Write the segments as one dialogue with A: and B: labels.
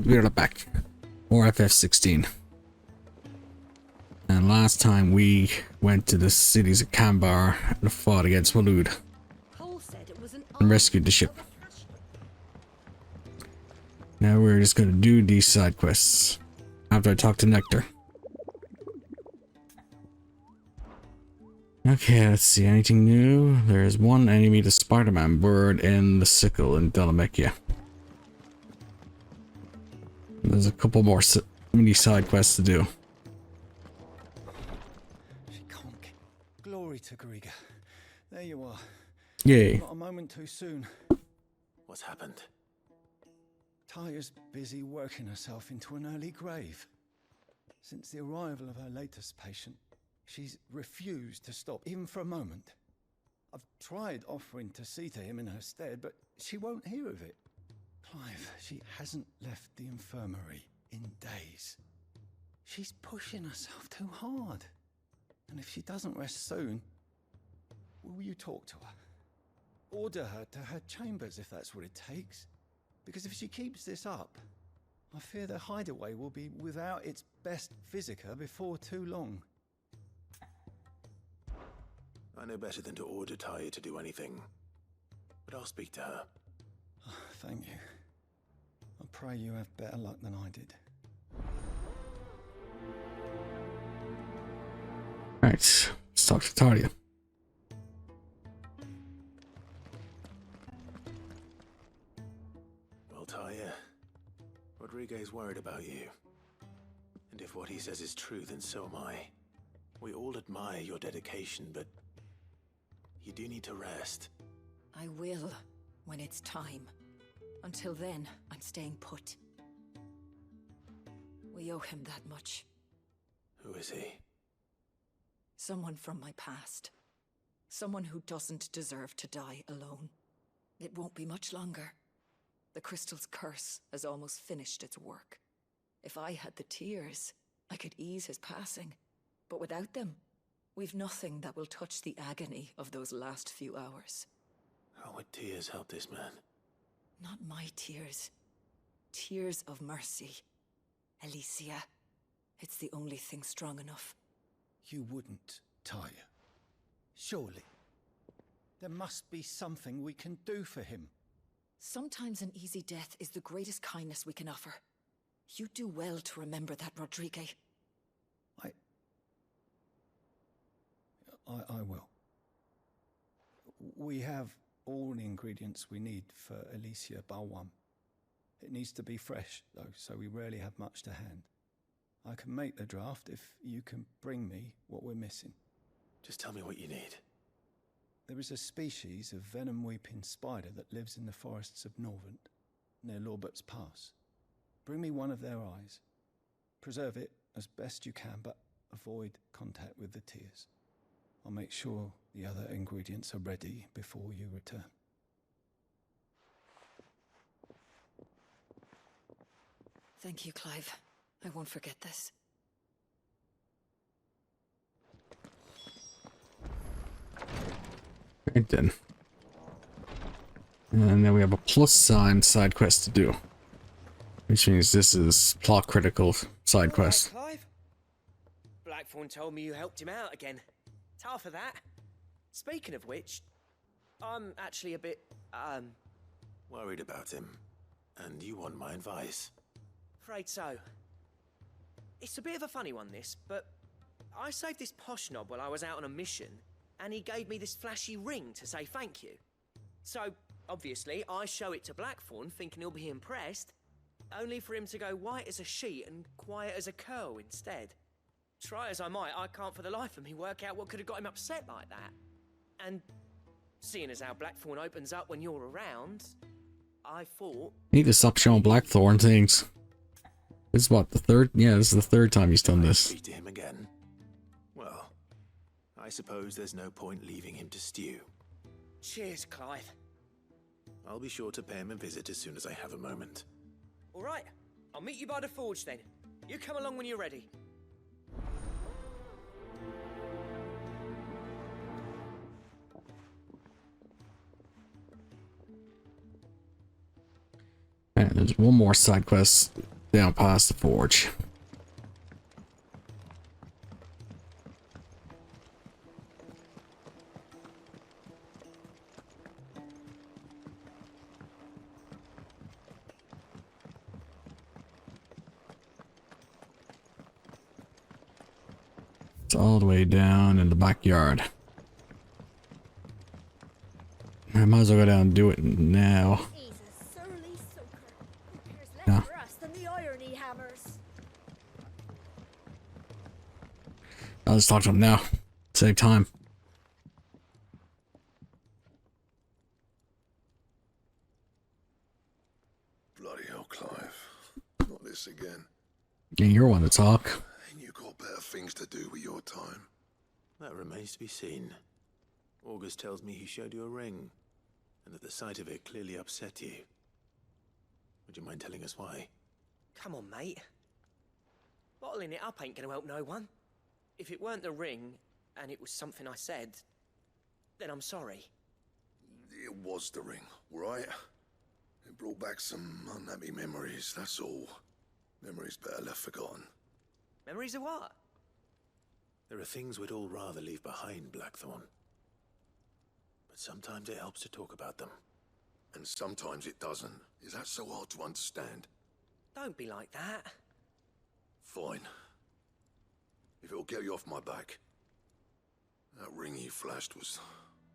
A: we're back. Or FF16. And last time we went to the cities of Kambar and fought against Waloed. And rescued the ship. Now we're just gonna do these side quests. After I talk to Nectar. Okay, let's see. Anything new? There is one enemy, the Spider-Man bird, in the sickle in Delamekia. There's a couple more mini side quests to do.
B: Glory to Griga. There you are.
A: Yay.
B: Not a moment too soon.
C: What's happened?
B: Taya's busy working herself into an early grave. Since the arrival of her latest patient, she's refused to stop, even for a moment. I've tried offering to see to him in her stead, but she won't hear of it. Clive, she hasn't left the infirmary in days. She's pushing herself too hard. And if she doesn't rest soon, will you talk to her? Order her to her chambers if that's what it takes. Because if she keeps this up, I fear the Hidaway will be without its best physica before too long.
C: I know better than to order Taya to do anything. But I'll speak to her.
B: Oh, thank you. I pray you have better luck than I did.
A: Alright, let's talk to Talia.
C: Well, Taya, Rodriguez worried about you. And if what he says is true, then so am I. We all admire your dedication, but you do need to rest.
D: I will, when it's time. Until then, I'm staying put. We owe him that much.
C: Who is he?
D: Someone from my past. Someone who doesn't deserve to die alone. It won't be much longer. The crystal's curse has almost finished its work. If I had the tears, I could ease his passing. But without them, we've nothing that will touch the agony of those last few hours.
C: How would tears help this man?
D: Not my tears. Tears of mercy. Alicia, it's the only thing strong enough.
B: You wouldn't, Taya. Surely. There must be something we can do for him.
D: Sometimes an easy death is the greatest kindness we can offer. You do well to remember that, Rodrigue.
B: I will. We have all the ingredients we need for Alicia Balwam. It needs to be fresh, though, so we rarely have much to hand. I can make the draft if you can bring me what we're missing.
C: Just tell me what you need.
B: There is a species of venom-weeping spider that lives in the forests of Norvent, near Lorbert's Pass. Bring me one of their eyes. Preserve it as best you can, but avoid contact with the tears. I'll make sure the other ingredients are ready before you return.
D: Thank you, Clive. I won't forget this.
A: Right then. And then we have a plus sign side quest to do. Which means this is plot critical side quest.
E: Right, Clive. Blackthorn told me you helped him out again. Tough for that. Speaking of which, I'm actually a bit,
C: Worried about him. And you want my advice?
E: afraid so. It's a bit of a funny one, this, but I saved this posh knob while I was out on a mission, and he gave me this flashy ring to say thank you. So, obviously, I show it to Blackthorn, thinking he'll be impressed, only for him to go white as a sheet and quiet as a curl instead. Try as I might, I can't for the life of me work out what could have got him upset like that. And seeing as how Blackthorn opens up when you're around, I thought...
A: Need to stop showing Blackthorn things. This is what, the third? Yeah, this is the third time he's done this.
C: Speak to him again. Well, I suppose there's no point leaving him to stew.
E: Cheers, Clive.
C: I'll be sure to pay him a visit as soon as I have a moment.
E: All right, I'll meet you by the forge then. You come along when you're ready.
A: And there's one more side quest down past the forge. It's all the way down in the backyard. I might as well go down and do it now.
F: He's a surly soaker who cares less
A: Yeah.
F: for us than the iron he hammers.
A: I'll just talk to him now. Save time.
G: Bloody hell, Clive. Not this again.
A: Yeah, you're one to talk.
G: Ain't you got better things to do with your time?
C: That remains to be seen. August tells me he showed you a ring, and that the sight of it clearly upset you. Would you mind telling us why?
E: Come on, mate. Bottling it up ain't gonna help no one. If it weren't the ring, and it was something I said, then I'm sorry.
G: It was the ring, right? It brought back some unhappy memories, that's all. Memories better left forgotten.
E: Memories of what?
C: There are things we'd all rather leave behind, Blackthorn. But sometimes it helps to talk about them.
G: And sometimes it doesn't. Is that so hard to understand?
E: Don't be like that.
G: Fine. If it'll get you off my back. That ring you flashed was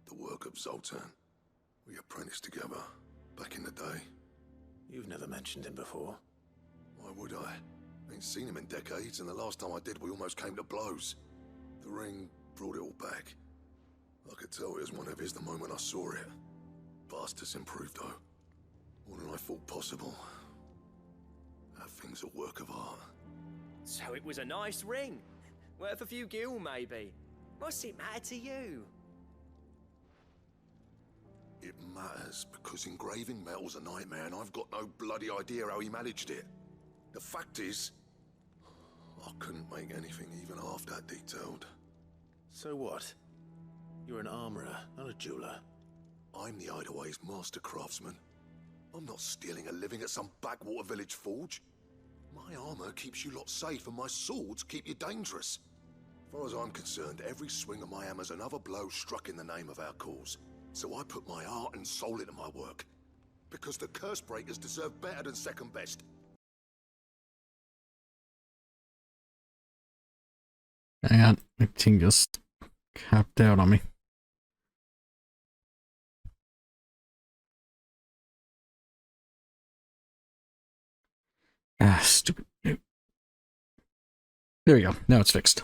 G: the work of Zoltan. We apprenticed together, back in the day.
C: You've never mentioned him before.
G: Why would I? Ain't seen him in decades, and the last time I did, we almost came to blows. The ring brought it all back. I could tell it was one of his the moment I saw it. Bastard's improved, though. More than I thought possible. That thing's a work of art.
E: So it was a nice ring. Worth a few gil, maybe. What's it matter to you?
G: It matters because engraving metal's a nightmare, and I've got no bloody idea how he managed it. The fact is, I couldn't make anything even half that detailed.
C: So what? You're an armorer, not a jeweler.
G: I'm the Hidaway's master craftsman. I'm not stealing a living at some backwater village forge. My armor keeps you lot safe, and my swords keep you dangerous. As far as I'm concerned, every swing of my hammer's another blow struck in the name of our cause. So I put my heart and soul into my work. Because the curse breakers deserve better than second best.
A: Hang on, my thing just capped out on me. Ah, stupid. There we go. Now it's fixed.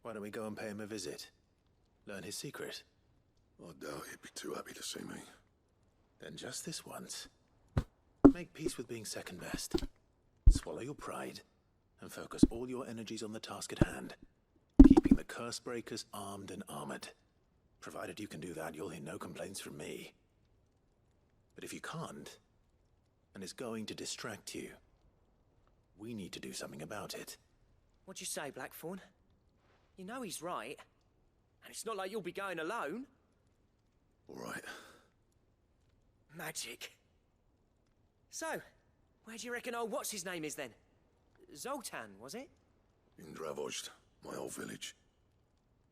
C: Why don't we go and pay him a visit? Learn his secret.
G: I doubt he'd be too happy to see me.
C: Then just this once. Make peace with being second best. Swallow your pride and focus all your energies on the task at hand. Keeping the curse breakers armed and armored. Provided you can do that, you'll hear no complaints from me. But if you can't, and it's going to distract you, we need to do something about it.
E: What'd you say, Blackthorn? You know he's right. And it's not like you'll be going alone.
G: All right.
E: Magic. So, where do you reckon old what's-his-name is then? Zoltan, was it?
G: In Dravozd, my old village.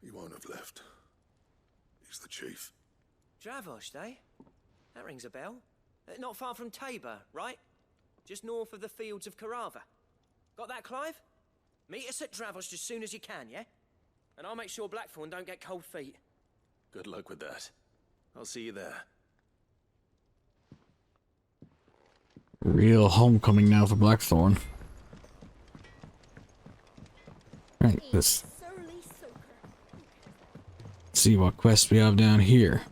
G: He won't have left. He's the chief.
E: Dravozd, eh? That rings a bell. Not far from Tabor, right? Just north of the fields of Karava. Got that, Clive? Meet us at Dravozd as soon as you can, yeah? And I'll make sure Blackthorn don't get cold feet.
C: Good luck with that. I'll see you there.
A: Real homecoming now for Blackthorn. Right, let's
F: Surly soaker.
A: see what quest we have down here.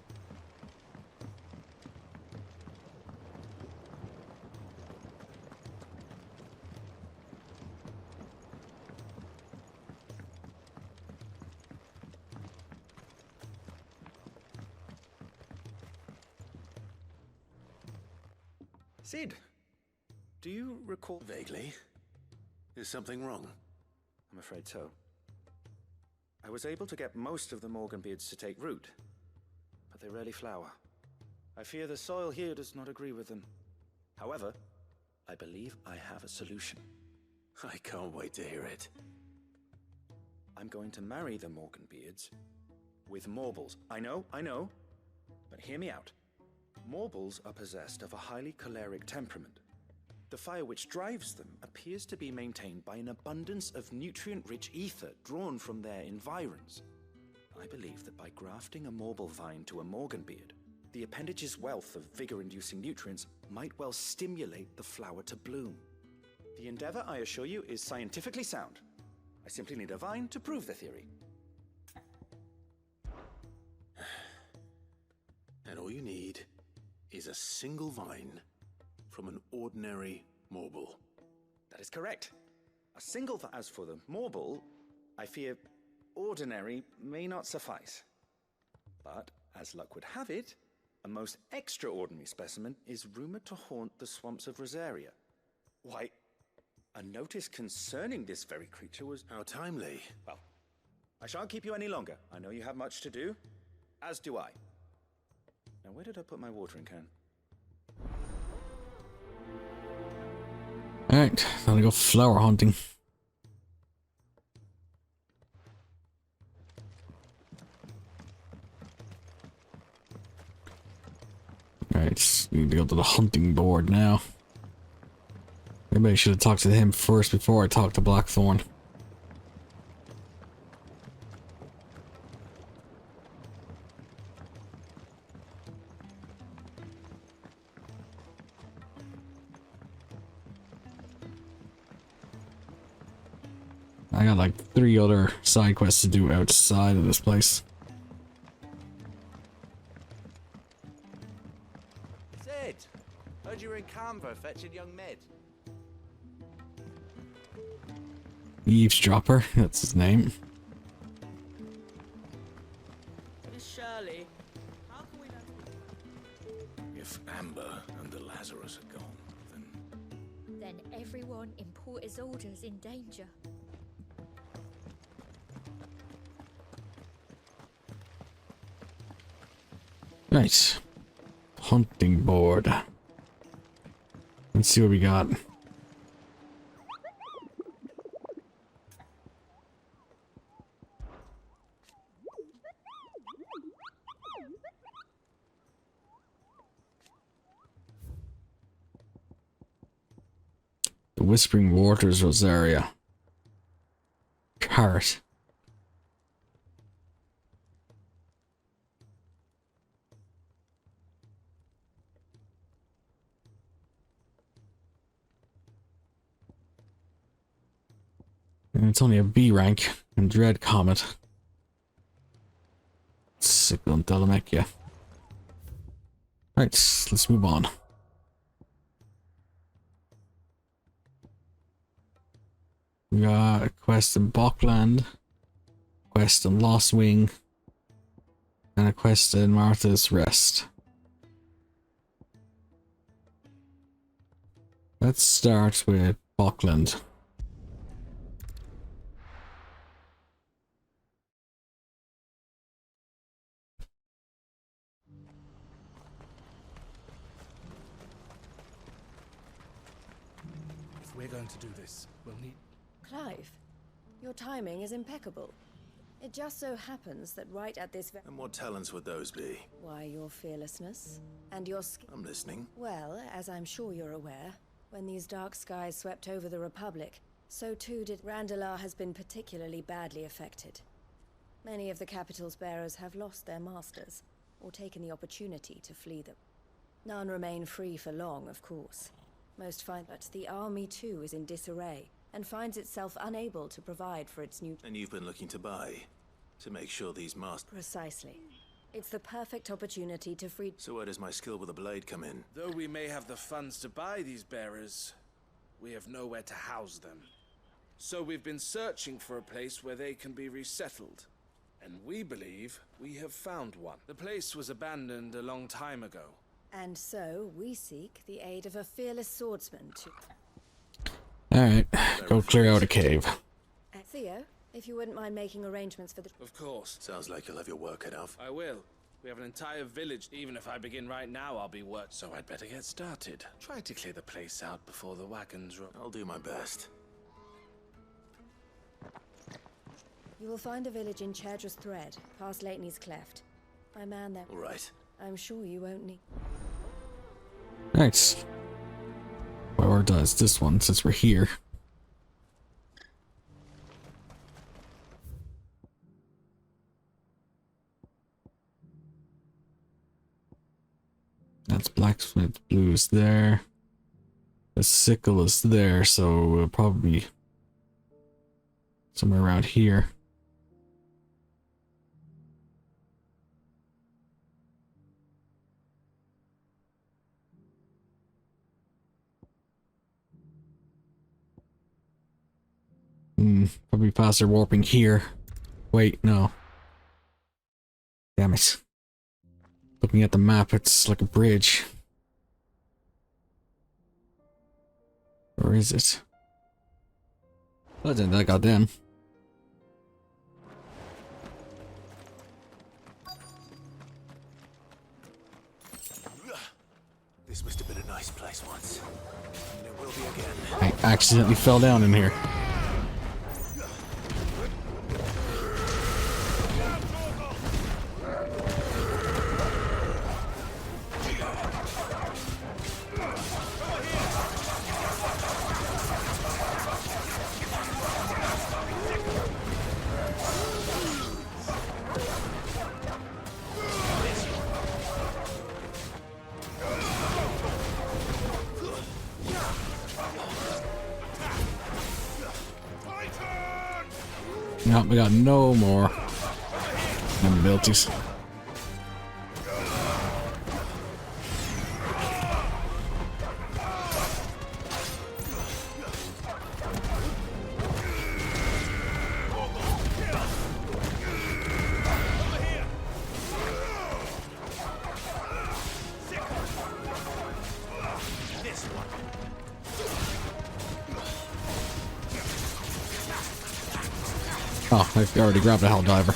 C: Sid, do you recall vaguely? Is something wrong?
H: I'm afraid so. I was able to get most of the Morganbeards to take root, but they rarely flower. I fear the soil here does not agree with them. However, I believe I have a solution.
C: I can't wait to hear it.
H: I'm going to marry the Morganbeards with Morbles. I know, but hear me out. Morbles are possessed of a highly choleric temperament. The fire which drives them appears to be maintained by an abundance of nutrient-rich ether drawn from their environs. I believe that by grafting a Morble vine to a Morganbeard, the appendage's wealth of vigor-inducing nutrients might well stimulate the flower to bloom. The endeavor, I assure you, is scientifically sound. I simply need a vine to prove the theory.
C: And all you need is a single vine from an ordinary Morble.
H: That is correct. A single as for the Morble, I fear ordinary may not suffice. But, as luck would have it, a most extraordinary specimen is rumored to haunt the swamps of Rosaria. Why, a notice concerning this very creature was...
C: How timely.
H: Well, I shan't keep you any longer. I know you have much to do, as do I. Now, where did I put my watering can?
A: Alright, time to go flower hunting. Alright, need to go to the hunting board now. Maybe I should have talked to him first before I talked to Blackthorn. I got like 3 other side quests to do outside of this place.
I: Sid, heard you were in Canberra fetching young Med.
A: Eavesdropper, that's his name.
E: Miss Shirley, how can we let...
C: If Amber and the Lazarus are gone, then...
F: Then everyone in Port Isolde's in danger.
A: Nice. Hunting board. Let's see what we got. The Whispering Waters Rosaria. Carrot. And it's only a B rank in Dread Comet. Cyclone Telemachia. Right, let's move on. We got a quest in Bokland, quest in Lost Wing, and a quest in Martha's Rest. Let's start with Bokland.
J: If we're going to do this, we'll need...
K: Clive, your timing is impeccable. It just so happens that right at this
C: And what talents would those be?
K: Why, your fearlessness and your
C: I'm listening.
K: Well, as I'm sure you're aware, when these dark skies swept over the Republic, so too did Randalar has been particularly badly affected. Many of the capital's bearers have lost their masters, or taken the opportunity to flee them. None remain free for long, of course. Most find that the army too is in disarray, and finds itself unable to provide for its new...
C: And you've been looking to buy, to make sure these masters...
K: Precisely. It's the perfect opportunity to free...
C: So where does my skill with a blade come in?
J: Though we may have the funds to buy these bearers, we have nowhere to house them. So we've been searching for a place where they can be resettled. And we believe we have found one. The place was abandoned a long time ago.
K: And so, we seek the aid of a fearless swordsman to...
A: Alright, go clear out a cave.
K: Theo, if you wouldn't mind making arrangements for the...
J: Of course.
C: Sounds like you'll have your work cut out.
J: I will. We have an entire village. Even if I begin right now, I'll be worked. So I'd better get started. Try to clear the place out before the wagons roll.
C: I'll do my best.
K: You will find a village in Chedra's Thread, past Lateney's Cleft. I man there.
C: All right.
K: I'm sure you won't need...
A: Thanks. Or does this one, since we're here. That's Blacksmith. Blue is there. The sickle is there, so we'll probably be somewhere around here. Probably faster warping here. Wait, no. Damn it. Looking at the map, it's like a bridge. Or is it? Oh, then that got them.
C: This must have been a nice place once. And it will be again.
A: I accidentally fell down in here. Nope, we got no more abilities. Oh, I already grabbed a hell diver.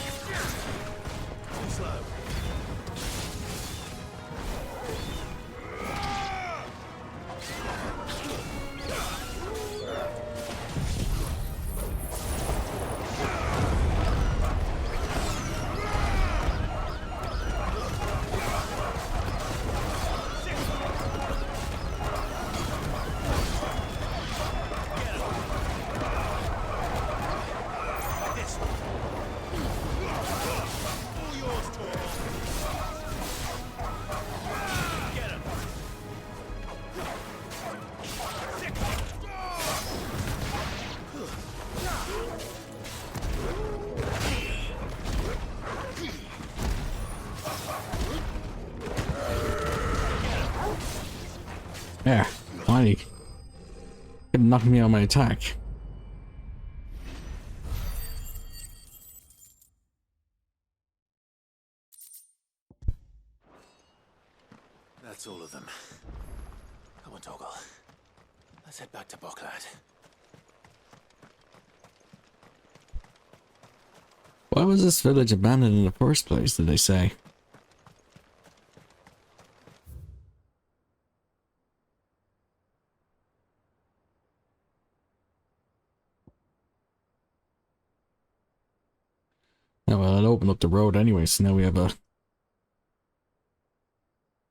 A: There, finally. It knocked me on my attack.
C: That's all of them. Come on, Toggle. Let's head back to Boklad.
A: Why was this village abandoned in the first place, did they say? Yeah, well, it opened up the road anyway, so now we have a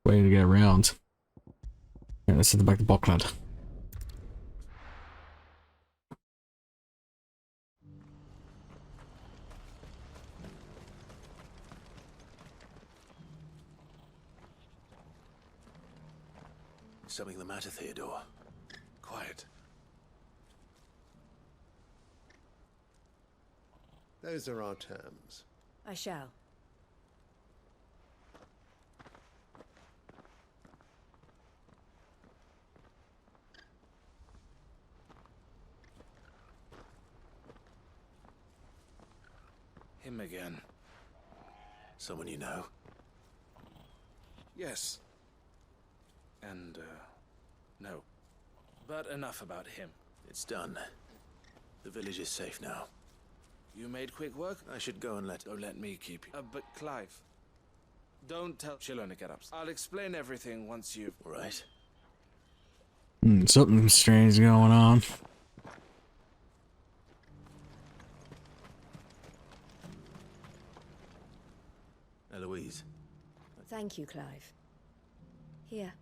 A: way to get around. Yeah, let's head back to Boklad.
C: Something the matter, Theodore?
H: Quiet.
L: Those are our terms.
K: I shall.
J: Him again.
C: Someone you know?
J: Yes. And, no. But enough about him.
C: It's done. The village is safe now.
J: You made quick work?
C: I should go and let...
J: Don't let me keep you. But Clive... Don't tell. She'll only get up. I'll explain everything once you've.
C: Right.
A: Something strange going on.
C: Eloise.
K: Thank you, Clive. Here.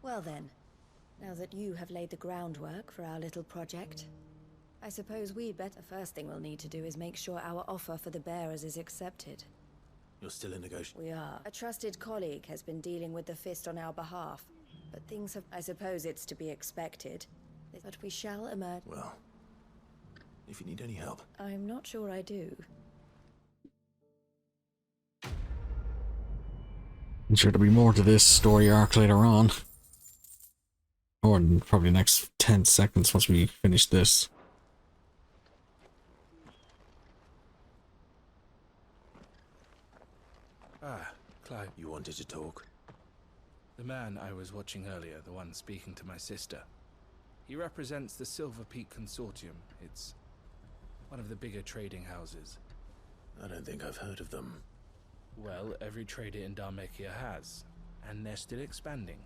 K: Well then, now that you have laid the groundwork for our little project, I suppose we'd better. The first thing we'll need to do is make sure our offer for the bearers is accepted.
C: You're still in negotiation.
K: We are. A trusted colleague has been dealing with the Fist on our behalf, but things have. I suppose it's to be expected, but we shall emerge.
C: Well, if you need any help.
K: I'm not sure I do.
A: I'm sure there'll be more to this story arc later on. Or in probably the next 10 seconds once we finish this.
J: Ah, Clive.
C: You wanted to talk?
J: The man I was watching earlier, the one speaking to my sister. He represents the Silver Peak Consortium. It's one of the bigger trading houses.
C: I don't think I've heard of them.
J: Well, every trader in Dharmekia has, and they're still expanding.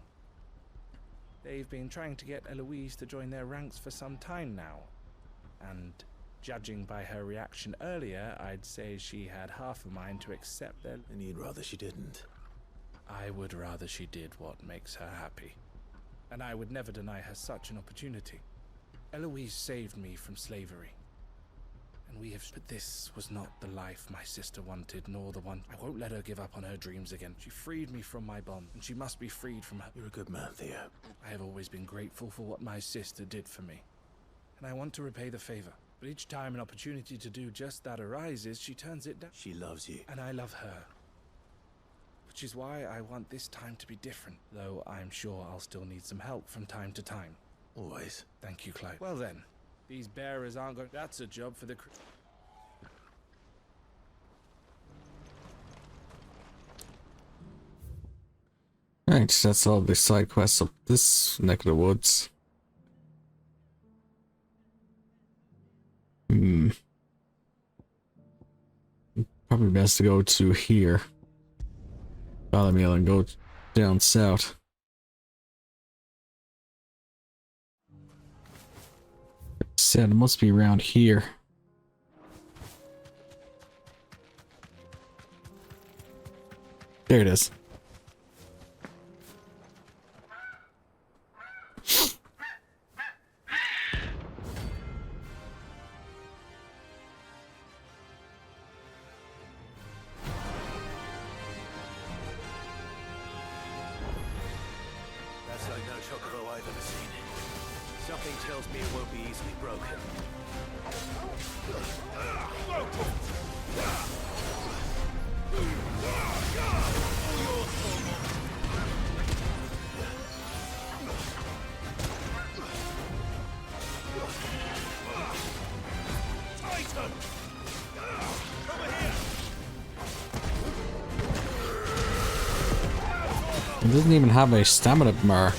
J: They've been trying to get Eloise to join their ranks for some time now, and judging by her reaction earlier, I'd say she had half a mind to accept their...
C: And you'd rather she didn't?
J: I would rather she did what makes her happy, and I would never deny her such an opportunity. Eloise saved me from slavery. And we have, but this was not the life my sister wanted, nor the one. I won't let her give up on her dreams again. She freed me from my bond, and she must be freed from her.
C: You're a good man, Theo.
J: I have always been grateful for what my sister did for me, and I want to repay the favor. But each time an opportunity to do just that arises, she turns it down.
C: She loves you.
J: And I love her. Which is why I want this time to be different, though I'm sure I'll still need some help from time to time.
C: Always.
J: Thank you, Clive. Well then. These bearers aren't going. That's a job for the.
A: Right, that's all the side quests up this neck of the woods. Probably best to go to here. Ballymeal and go down south. Said it must be around here. There it is.
C: That's like no chocobo I've ever seen. Something tells me it won't be easily broken. Titan! Over here!
A: It doesn't even have a stamina bar.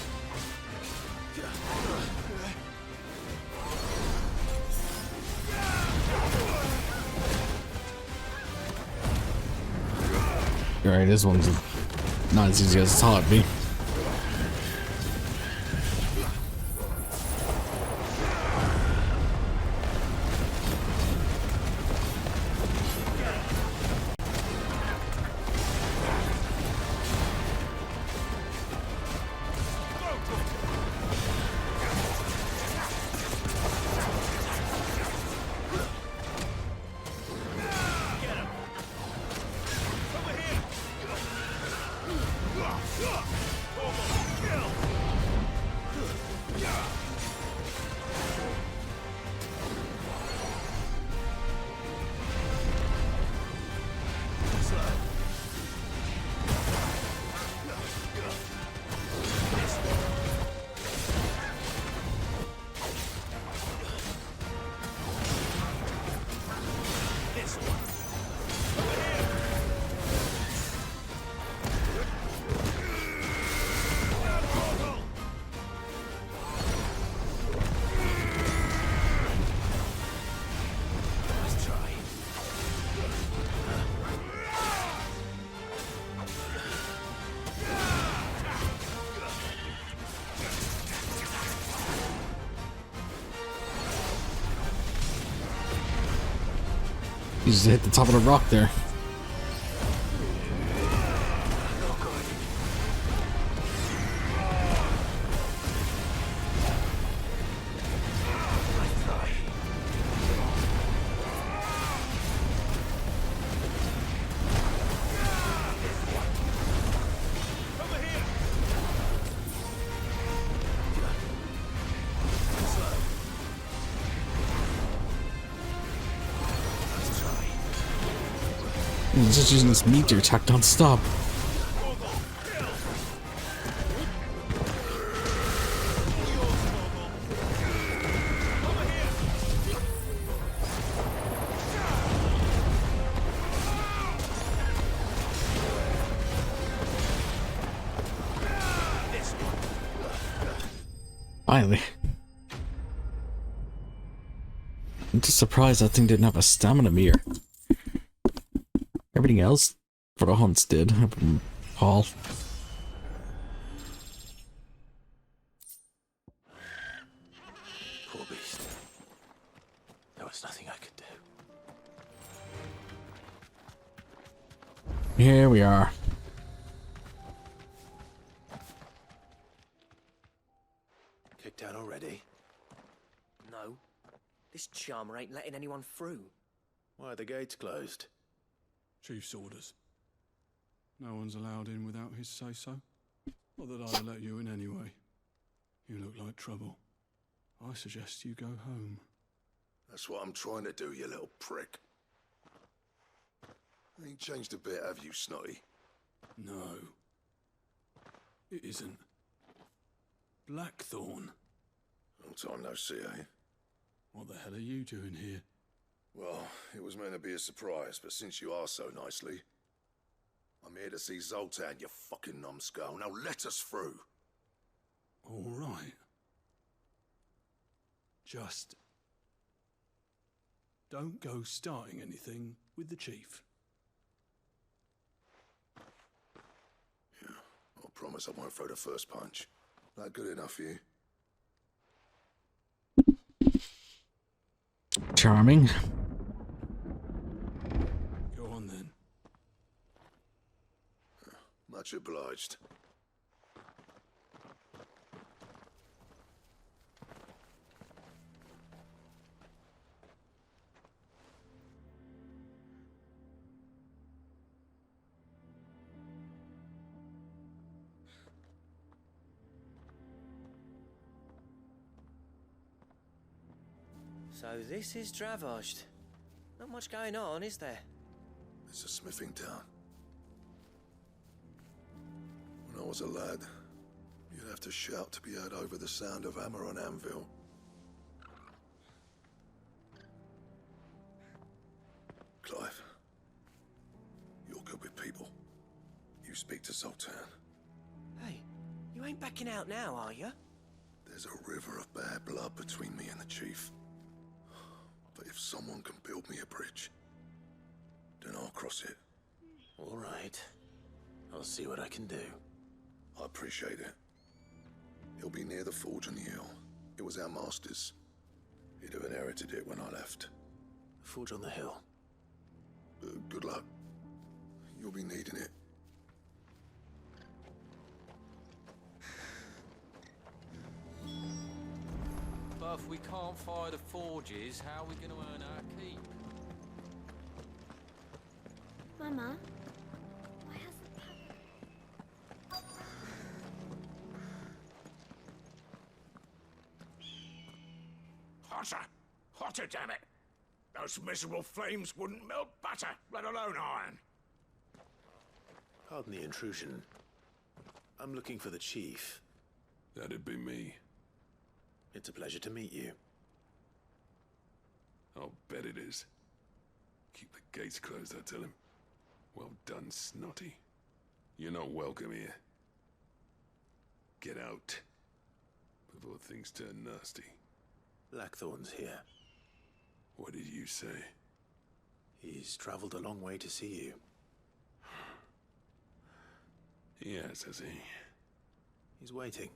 A: Alright, this one's not as easy as I thought it'd be.
C: Over here!
A: You just hit the top of the rock there. He's just using this meteor attack non-stop. Finally. I'm just surprised that thing didn't have a stamina meter. Everything else for the hunts did. Paul.
C: Poor beast. There was nothing I could do.
A: Here we are.
C: Kicked out already?
E: No. This charmer ain't letting anyone through.
C: Why are the gates closed?
M: Chief's orders. No one's allowed in without his say-so. Not that I'd let you in anyway. You look like trouble. I suggest you go home.
G: That's what I'm trying to do, you little prick. Ain't changed a bit, have you, Snotty?
M: No. It isn't. Blackthorn.
G: Long time no see, eh?
M: What the hell are you doing here?
G: Well, it was meant to be a surprise, but since you are so nicely, I'm here to see Zoltan, you fucking numbskull. Now let us through.
M: All right. Just don't go starting anything with the chief.
G: Yeah, I promise I won't throw the first punch. That good enough for you?
A: Charming.
M: Go on then.
G: Much obliged.
E: So this is Dravosht. Not much going on, is there?
G: It's a smithing town. When I was a lad, you'd have to shout to be heard over the sound of hammer on anvil. Clive, you're good with people. You speak to Zoltan.
E: Hey, you ain't backing out now, are you?
G: There's a river of bad blood between me and the chief. But if someone can build me a bridge, then I'll cross it.
C: All right. I'll see what I can do.
G: I appreciate it. It'll be near the forge on the hill. It was our master's. He'd have inherited it when I left.
C: Forge on the hill.
G: Good luck. You'll be needing it.
N: But if we can't fire the forges, how are we going to earn our keep?
F: Mama, why hasn't
O: Hotter! Hotter, damn it! Those miserable flames wouldn't melt butter, let alone iron.
C: Pardon the intrusion. I'm looking for the chief.
M: That'd be me.
C: It's a pleasure to meet you.
M: I'll bet it is. Keep the gates closed, I tell him. Well done, Snotty. You're not welcome here. Get out before things turn nasty.
C: Blackthorn's here.
M: What did you say?
C: He's traveled a long way to see you.
M: Yes, has he?
C: He's waiting.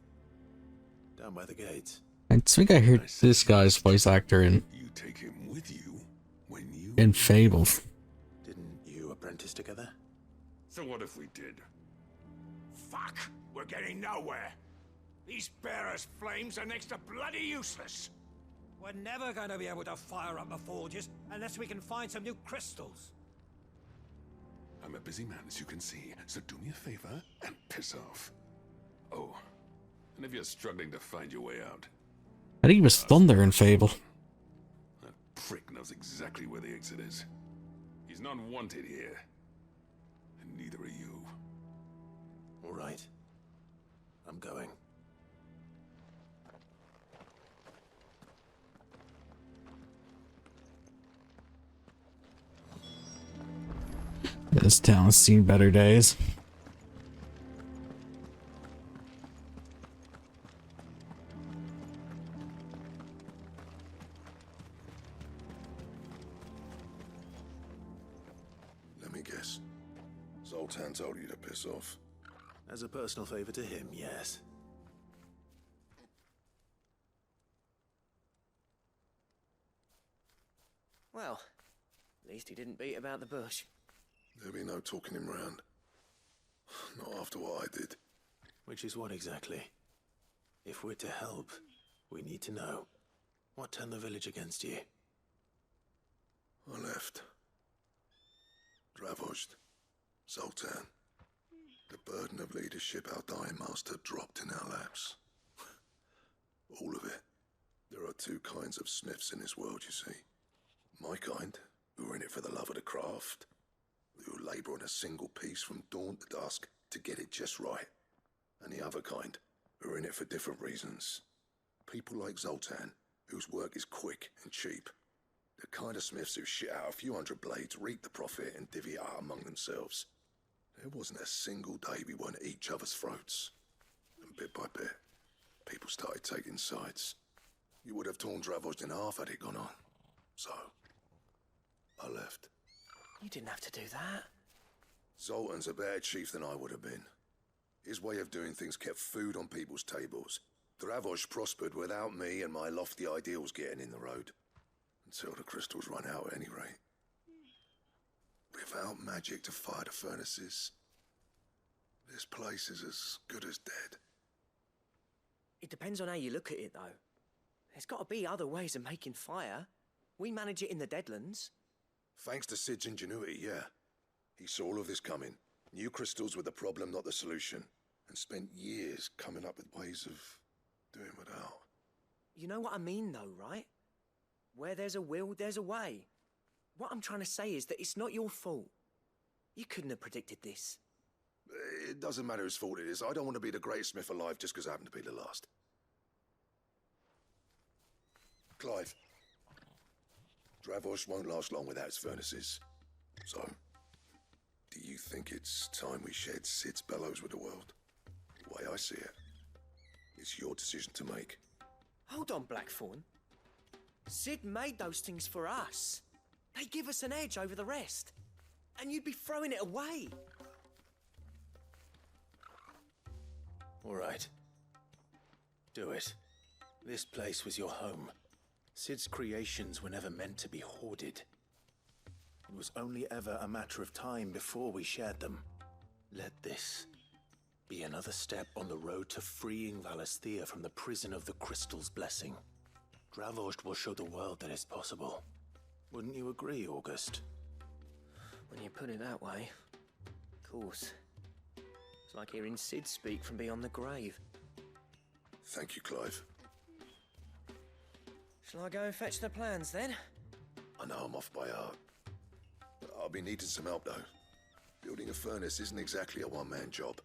C: Down by the gates.
A: I think I heard this guy's voice actor in
M: You take him with you when you
A: in Fable.
C: Didn't you apprentice together?
M: So what if we did?
O: Fuck! We're getting nowhere. These bearers' flames are next to bloody useless.
P: We're never going to be able to fire up the forges unless we can find some new crystals.
M: I'm a busy man, as you can see, so do me a favor and piss off. Oh, and if you're struggling to find your way out...
A: I think he was Thunder in Fable.
M: That prick knows exactly where the exit is. He's not wanted here. And neither are you.
C: All right. I'm going.
A: This town's seen better days.
G: Let me guess. Zoltan told you to piss off.
C: As a personal favor to him, yes.
E: Well, at least he didn't beat about the bush.
G: There'll be no talking him round. Not after what I did.
C: Which is what exactly? If we're to help, we need to know. What turned the village against you?
G: I left. Dravozd. Zoltan. The burden of leadership our dying master dropped in our laps. All of it. There are two kinds of smiths in this world, you see. My kind, who are in it for the love of the craft, who labour on a single piece from dawn to dusk to get it just right. And the other kind, who are in it for different reasons. People like Zoltan, whose work is quick and cheap. The kind of smiths who shit out a few hundred blades, reap the profit, and divvy it out among themselves. There wasn't a single day we weren't at each other's throats. And bit by bit, people started taking sides. You would have torn Dravozd in half had it gone on. So, I left.
E: You didn't have to do that.
G: Zoltan's a better chief than I would have been. His way of doing things kept food on people's tables. Dravozd prospered without me and my lofty ideals getting in the road. Until the crystals run out at any rate. Without magic to fire the furnaces, this place is as good as dead.
E: It depends on how you look at it, though. There's got to be other ways of making fire. We manage it in the Deadlands.
G: Thanks to Sid's ingenuity, yeah. He saw all of this coming. Knew crystals were the problem, not the solution. And spent years coming up with ways of doing without.
E: You know what I mean, though, right? Where there's a will, there's a way. What I'm trying to say is that it's not your fault. You couldn't have predicted this.
G: It doesn't matter whose fault it is. I don't want to be the greatest smith alive just because I happen to be the last. Clive. Dravozd won't last long without its furnaces. So, do you think it's time we shared Sid's bellows with the world? The way I see it, it's your decision to make.
E: Hold on, Blackthorn. Sid made those things for us. They give us an edge over the rest. And you'd be throwing it away.
C: All right. Do it. This place was your home. Sid's creations were never meant to be hoarded. It was only ever a matter of time before we shared them. Let this be another step on the road to freeing Valisthea from the prison of the Crystal's blessing. Dravozd will show the world that it's possible. Wouldn't you agree, August?
E: When you put it that way, of course. It's like hearing Sid speak from beyond the grave.
G: Thank you, Clive.
E: Shall I go and fetch the plans, then?
G: I know I'm off by heart. I'll be needing some help, though. Building a furnace isn't exactly a one-man job.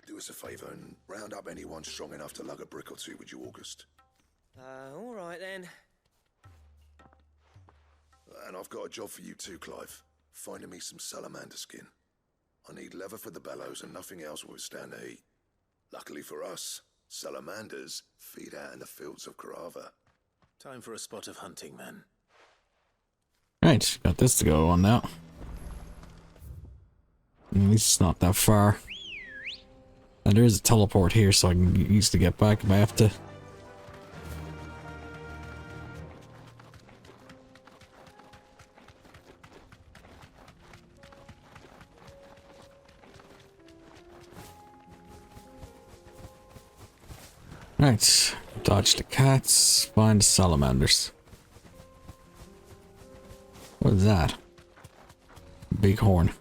G: Do us a favour and round up anyone strong enough to lug a brick or two, would you, August?
E: All right, then.
G: And I've got a job for you too, Clive. Finding me some salamander skin. I need leather for the bellows and nothing else will withstand the heat. Luckily for us, salamanders feed out in the fields of Karava.
C: Time for a spot of hunting, then.
A: Right, got this to go on now. At least it's not that far. And there is a teleport here, so I can use to get back if I have to. Right. Dodge the cats. Find the salamanders. What is that? Big horn.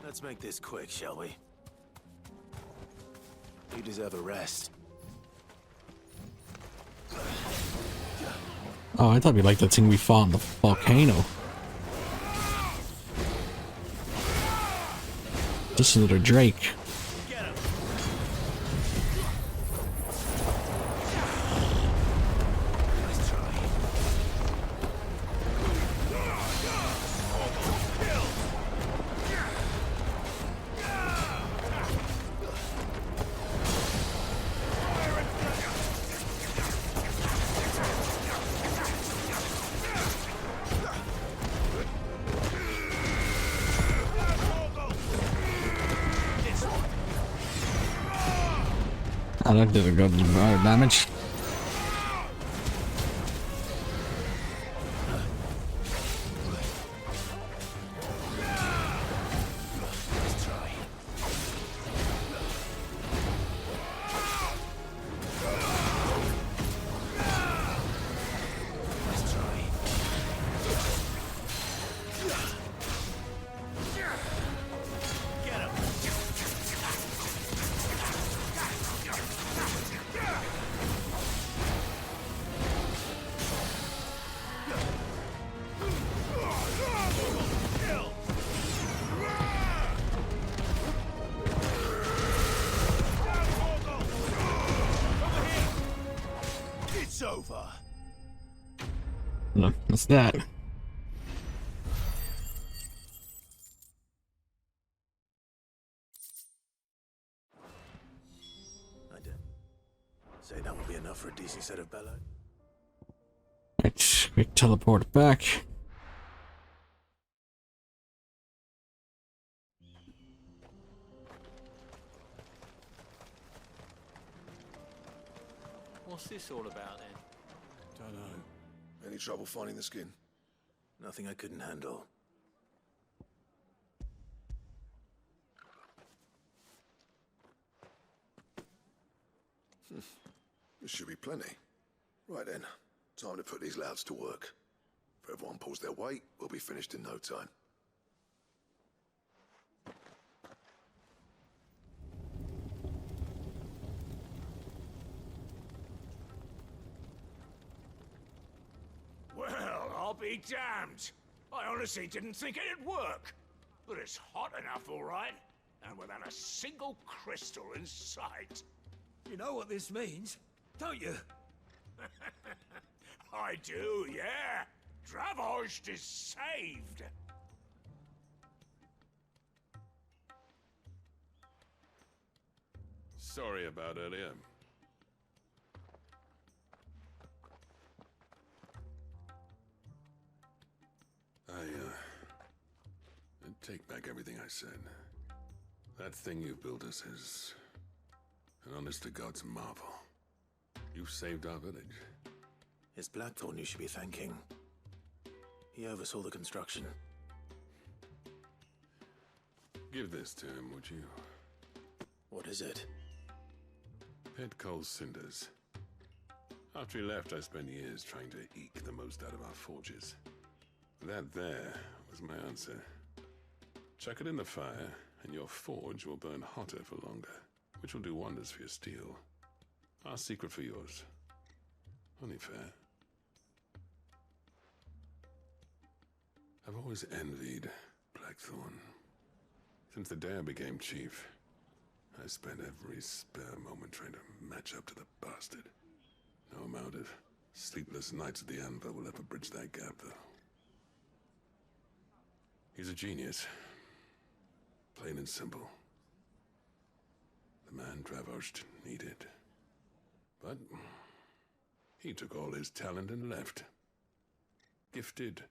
C: Let's make this quick, shall we? You deserve a rest.
A: Oh, I thought we liked the thing we fought in the volcano. Just another Drake. Oh, that did a good amount of damage. No, that's that.
C: I did. Say that would be enough for a decent set of bellow.
A: Right, quick teleport back.
N: What's this all about then?
G: Don't know. Any trouble finding the skin?
C: Nothing I couldn't handle.
G: This should be plenty. Right then, time to put these louds to work. If everyone pulls their weight, we'll be finished in no time.
O: Well, I'll be damned. I honestly didn't think it'd work. But it's hot enough, all right. And without a single crystal in sight.
P: You know what this means, don't you?
O: I do, yeah. Dravost is saved.
M: Sorry about earlier. I take back everything I said. That thing you built us is an honest-to-God's marvel. You saved our village.
C: It's Blackthorn you should be thanking. He oversaw the construction.
M: Give this to him, would you?
C: What is it?
M: Pet Cole's cinders. After he left, I spent years trying to eke the most out of our forges. That there was my answer. Chuck it in the fire, and your forge will burn hotter for longer, which will do wonders for your steel. Our secret for yours. Only fair. I've always envied Blackthorn. Since the day I became chief, I spent every spare moment trying to match up to the bastard. No amount of sleepless nights at the anvil will ever bridge that gap, though. He's a genius. Plain and simple. The man Dravost needed. But he took all his talent and left. Gifted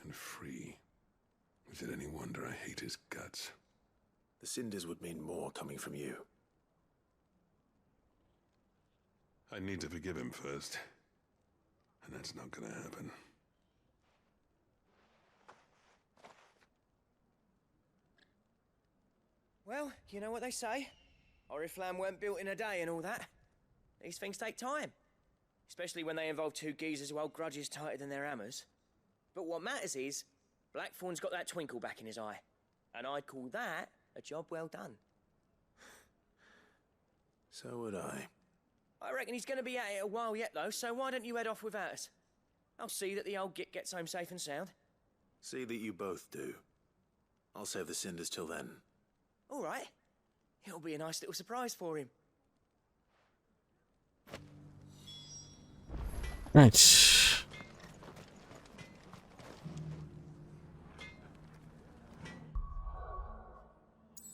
M: and free. Is it any wonder I hate his guts?
C: The cinders would mean more coming from you.
M: I need to forgive him first. And that's not gonna happen.
E: Well, you know what they say. Oriflamme weren't built in a day and all that. These things take time. Especially when they involve two geezers who hold grudges tighter than their hammers. But what matters is, Blackthorn's got that twinkle back in his eye. And I'd call that a job well done.
C: So would I.
E: I reckon he's going to be at it a while yet, though, so why don't you head off without us? I'll see that the old git gets home safe and sound.
C: See that you both do. I'll save the cinders till then.
E: All right. It'll be a nice little surprise for him.
A: Right.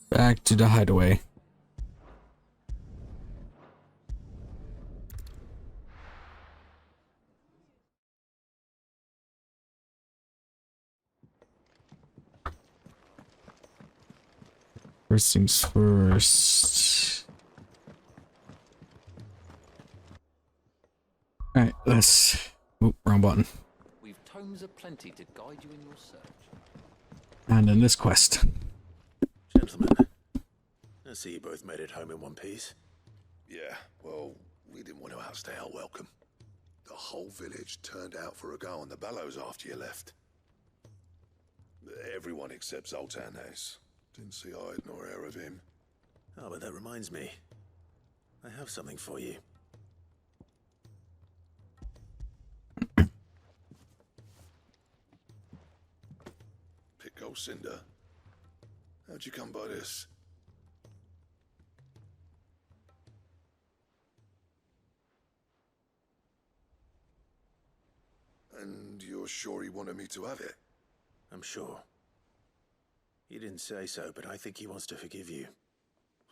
A: Back to the hideaway. First things first. Alright, let's... Oop, wrong button.
N: We've tomes aplenty to guide you in your search.
A: And in this quest.
C: Gentlemen, I see you both made it home in one piece.
G: Yeah, well, we didn't want to outstay our welcome. The whole village turned out for a go on the bellows after you left. Everyone except Zoltan has. Didn't see hide nor hair of him.
C: Oh, but that reminds me. I have something for you.
G: Pick old Cinder. How'd you come by this? And you're sure he wanted me to have it?
C: I'm sure. He didn't say so, but I think he wants to forgive you.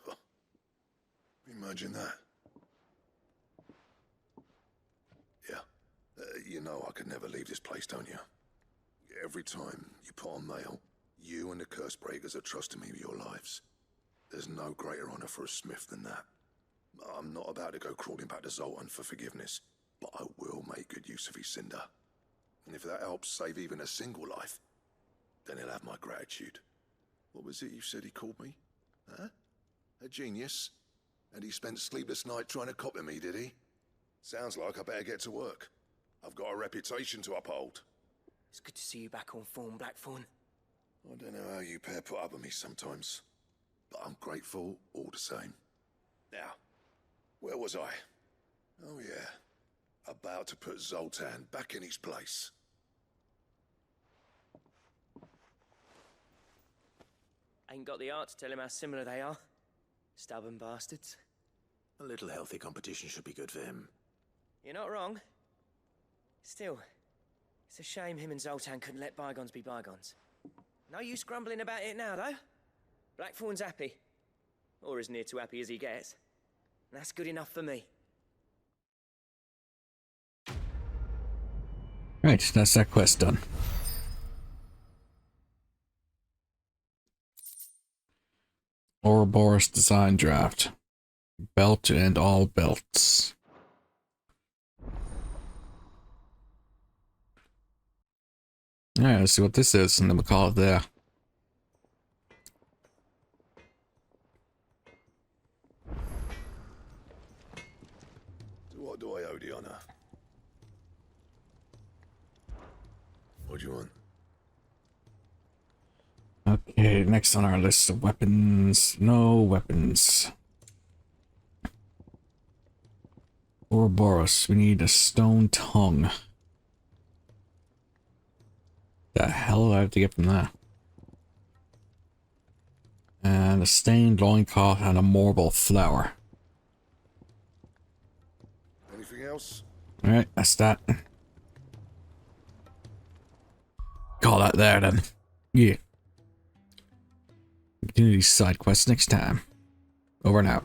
G: Huh. Imagine that. Yeah. You know I could never leave this place, don't you? Every time you put on mail, you and the curse breakers are trusting me with your lives. There's no greater honor for a smith than that. I'm not about to go crawling back to Zoltan for forgiveness, but I will make good use of his cinder. And if that helps save even a single life, then he'll have my gratitude. What was it you said he called me? Huh? A genius? And he spent sleepless night trying to copy me, did he? Sounds like I better get to work. I've got a reputation to uphold.
E: It's good to see you back on form, Blackthorn.
G: I don't know how you pair put up with me sometimes, but I'm grateful all the same. Now, where was I? Oh yeah, about to put Zoltan back in his place.
E: Ain't got the art to tell him how similar they are. Stubborn bastards.
C: A little healthy competition should be good for him.
E: You're not wrong. Still, it's a shame him and Zoltan couldn't let bygones be bygones. No use grumbling about it now, though. Blackthorn's happy. Or as near to happy as he gets. And that's good enough for me.
A: Right, that's that quest done. Ouroboros design draft. Belt and all belts. Alright, let's see what this is, and then we'll call it there.
G: To what do I owe the honor? What do you want?
A: Okay, next on our list of weapons. No weapons. Ouroboros, we need a stone tongue. The hell do I have to get from that? And a stained loincloth and a marble flower.
G: Anything else?
A: Alright, that's that. Call that there then. Yeah. Continue these side quests next time. Over and out.